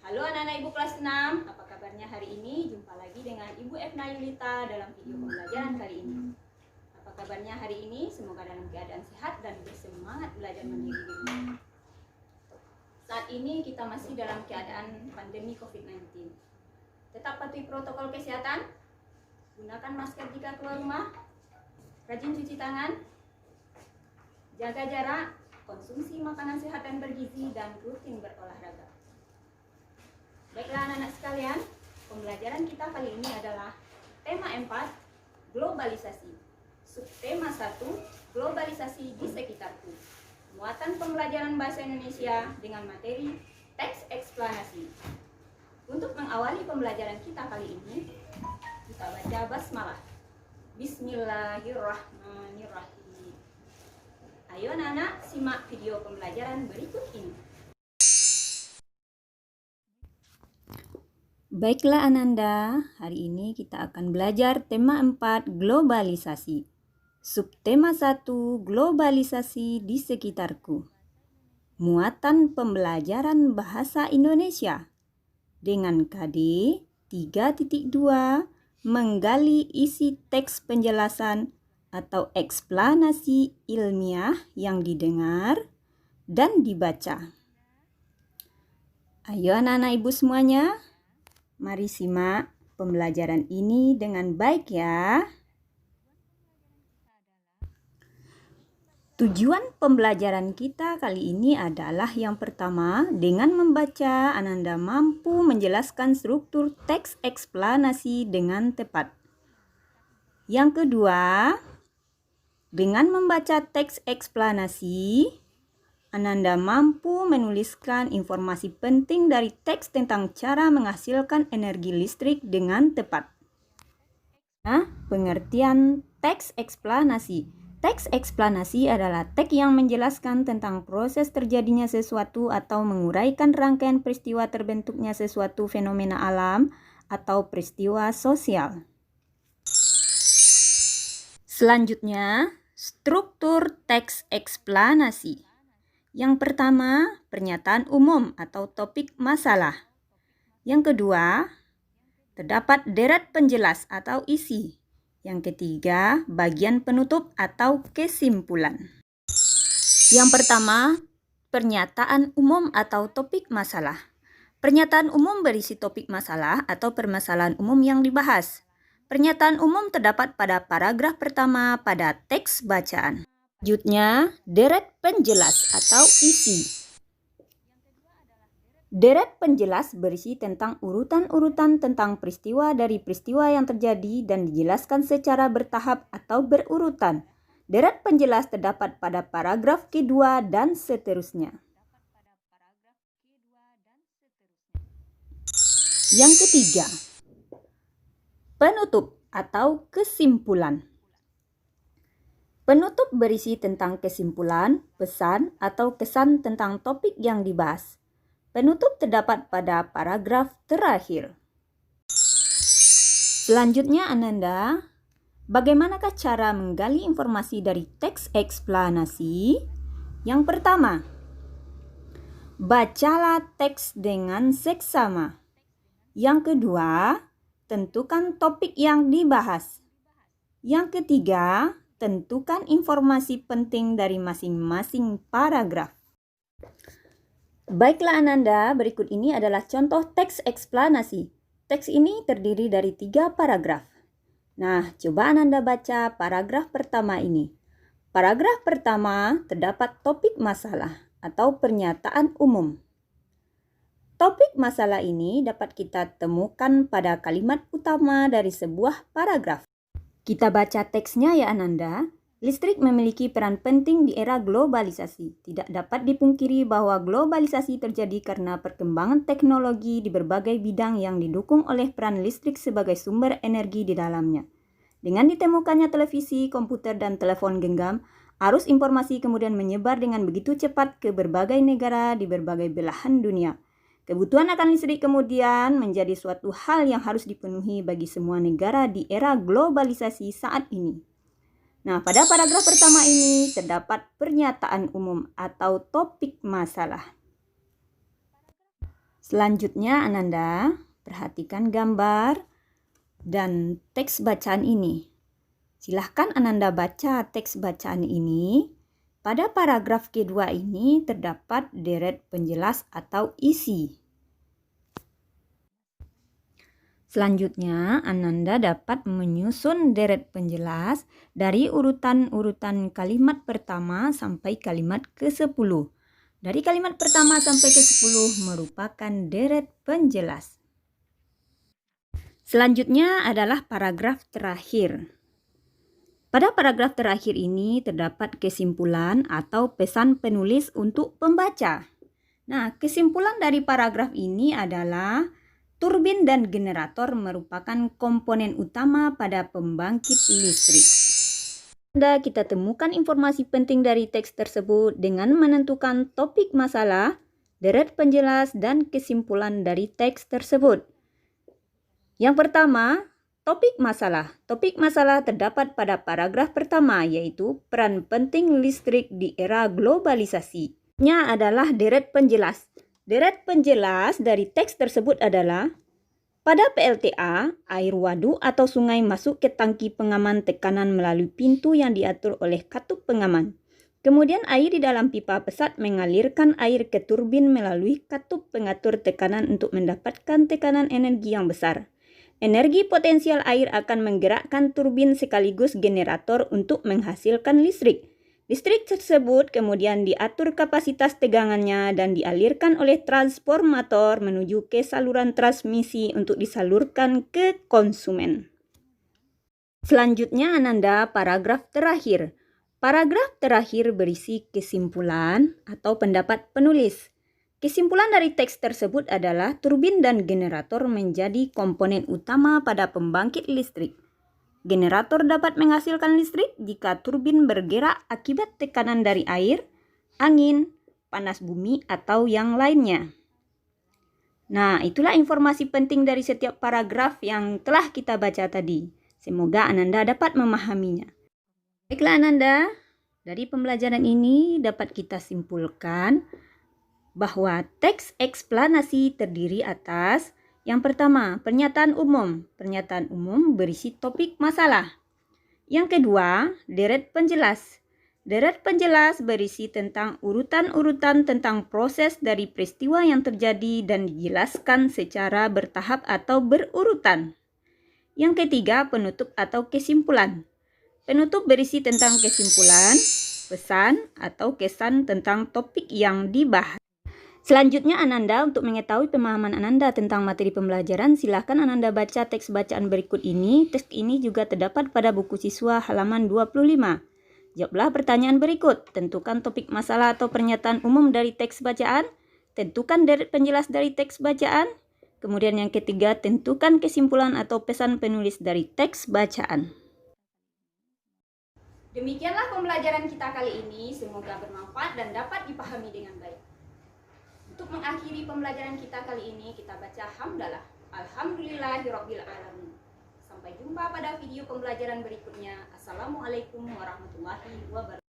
Halo anak-anak Ibu kelas 6, apa kabarnya hari ini? Jumpa lagi dengan Ibu Efna Yulita dalam video pembelajaran kali ini. Apa kabarnya hari ini? Semoga dalam keadaan sehat dan bersemangat belajar mandiri di rumah. Saat ini kita masih dalam keadaan pandemi COVID-19. Tetap patuhi protokol kesehatan, gunakan masker jika keluar rumah, rajin cuci tangan, jaga jarak, konsumsi makanan sehat dan bergizi, dan rutin berolahraga. Baiklah anak-anak sekalian, pembelajaran kita kali ini adalah tema 4, globalisasi. Subtema 1, globalisasi di sekitarku. Muatan pembelajaran bahasa Indonesia dengan materi teks eksplanasi. Untuk mengawali pembelajaran kita kali ini, kita baca basmalah. Bismillahirrahmanirrahim. Ayo anak-anak, simak video pembelajaran berikut ini. Baiklah Ananda, hari ini kita akan belajar tema 4, globalisasi. Subtema 1, globalisasi di sekitarku. Muatan pembelajaran bahasa Indonesia. Dengan KD 3.2, menggali isi teks penjelasan atau eksplanasi ilmiah yang didengar dan dibaca. Ayo anak-anak ibu semuanya, mari simak pembelajaran ini dengan baik ya. Tujuan pembelajaran kita kali ini adalah yang pertama, dengan membaca Ananda mampu menjelaskan struktur teks eksplanasi dengan tepat. Yang kedua, dengan membaca teks eksplanasi, Ananda mampu menuliskan informasi penting dari teks tentang cara menghasilkan energi listrik dengan tepat. Nah, pengertian teks eksplanasi. Teks eksplanasi adalah teks yang menjelaskan tentang proses terjadinya sesuatu atau menguraikan rangkaian peristiwa terbentuknya sesuatu fenomena alam atau peristiwa sosial. Selanjutnya, struktur teks eksplanasi. Yang pertama, pernyataan umum atau topik masalah. Yang kedua, terdapat deret penjelas atau isi. Yang ketiga, bagian penutup atau kesimpulan. Yang pertama, pernyataan umum atau topik masalah. Pernyataan umum berisi topik masalah atau permasalahan umum yang dibahas. Pernyataan umum terdapat pada paragraf pertama pada teks bacaan. Selanjutnya, deret penjelas atau isi. Deret penjelas berisi tentang urutan-urutan tentang peristiwa dari peristiwa yang terjadi dan dijelaskan secara bertahap atau berurutan. Deret penjelas terdapat pada paragraf kedua dan seterusnya. Yang ketiga, penutup atau kesimpulan. Penutup berisi tentang kesimpulan, pesan, atau kesan tentang topik yang dibahas. Penutup terdapat pada paragraf terakhir. Selanjutnya Ananda, bagaimanakah cara menggali informasi dari teks eksplanasi? Yang pertama, bacalah teks dengan seksama. Yang kedua, tentukan topik yang dibahas. Yang ketiga, tentukan informasi penting dari masing-masing paragraf. Baiklah Ananda, berikut ini adalah contoh teks eksplanasi. Teks ini terdiri dari 3 paragraf. Nah, coba Ananda baca paragraf pertama ini. Paragraf pertama terdapat topik masalah atau pernyataan umum. Topik masalah ini dapat kita temukan pada kalimat utama dari sebuah paragraf. Kita baca teksnya ya Ananda. Listrik memiliki peran penting di era globalisasi. Tidak dapat dipungkiri bahwa globalisasi terjadi karena perkembangan teknologi di berbagai bidang yang didukung oleh peran listrik sebagai sumber energi di dalamnya. Dengan ditemukannya televisi, komputer, dan telepon genggam, arus informasi kemudian menyebar dengan begitu cepat ke berbagai negara di berbagai belahan dunia. Kebutuhan akan listrik kemudian menjadi suatu hal yang harus dipenuhi bagi semua negara di era globalisasi saat ini. Nah, pada paragraf pertama ini terdapat pernyataan umum atau topik masalah. Selanjutnya Ananda perhatikan gambar dan teks bacaan ini. Silahkan Ananda baca teks bacaan ini. Pada paragraf kedua ini terdapat deret penjelas atau isi. Selanjutnya, Ananda dapat menyusun deret penjelas dari urutan-urutan kalimat pertama sampai kalimat ke-10. Dari kalimat pertama sampai ke-10 merupakan deret penjelas. Selanjutnya adalah paragraf terakhir. Pada paragraf terakhir ini terdapat kesimpulan atau pesan penulis untuk pembaca. Nah, kesimpulan dari paragraf ini adalah turbin dan generator merupakan komponen utama pada pembangkit listrik. Kita temukan informasi penting dari teks tersebut dengan menentukan topik masalah, deret penjelas, dan kesimpulan dari teks tersebut. Yang pertama, topik masalah. Topik masalah terdapat pada paragraf pertama, yaitu peran penting listrik di era globalisasi. Nya adalah deret penjelas. Deret penjelas dari teks tersebut adalah, pada PLTA, air waduk atau sungai masuk ke tangki pengaman tekanan melalui pintu yang diatur oleh katup pengaman. Kemudian air di dalam pipa pesat mengalirkan air ke turbin melalui katup pengatur tekanan untuk mendapatkan tekanan energi yang besar. Energi potensial air akan menggerakkan turbin sekaligus generator untuk menghasilkan listrik. Listrik tersebut kemudian diatur kapasitas tegangannya dan dialirkan oleh transformator menuju ke saluran transmisi untuk disalurkan ke konsumen. Selanjutnya Ananda paragraf terakhir. Paragraf terakhir berisi kesimpulan atau pendapat penulis. Kesimpulan dari teks tersebut adalah turbin dan generator menjadi komponen utama pada pembangkit listrik. Generator dapat menghasilkan listrik jika turbin bergerak akibat tekanan dari air, angin, panas bumi, atau yang lainnya. Nah, itulah informasi penting dari setiap paragraf yang telah kita baca tadi. Semoga Ananda dapat memahaminya. Baiklah Ananda, dari pembelajaran ini dapat kita simpulkan bahwa teks eksplanasi terdiri atas yang pertama, pernyataan umum. Pernyataan umum berisi topik masalah. Yang kedua, deret penjelas. Deret penjelas berisi tentang urutan-urutan tentang proses dari peristiwa yang terjadi dan dijelaskan secara bertahap atau berurutan. Yang ketiga, penutup atau kesimpulan. Penutup berisi tentang kesimpulan, pesan, atau kesan tentang topik yang dibahas. Selanjutnya Ananda, untuk mengetahui pemahaman Ananda tentang materi pembelajaran, silahkan Ananda baca teks bacaan berikut ini. Teks ini juga terdapat pada buku siswa halaman 25. Jawablah pertanyaan berikut. Tentukan topik masalah atau pernyataan umum dari teks bacaan. Tentukan deret penjelas dari teks bacaan. Kemudian yang ketiga, tentukan kesimpulan atau pesan penulis dari teks bacaan. Demikianlah pembelajaran kita kali ini. Semoga bermanfaat dan dapat dipahami dengan baik. Untuk mengakhiri pembelajaran kita kali ini, kita baca hamdalah. Alhamdulillahirabbil alamin. Sampai jumpa pada video pembelajaran berikutnya. Assalamualaikum warahmatullahi wabarakatuh.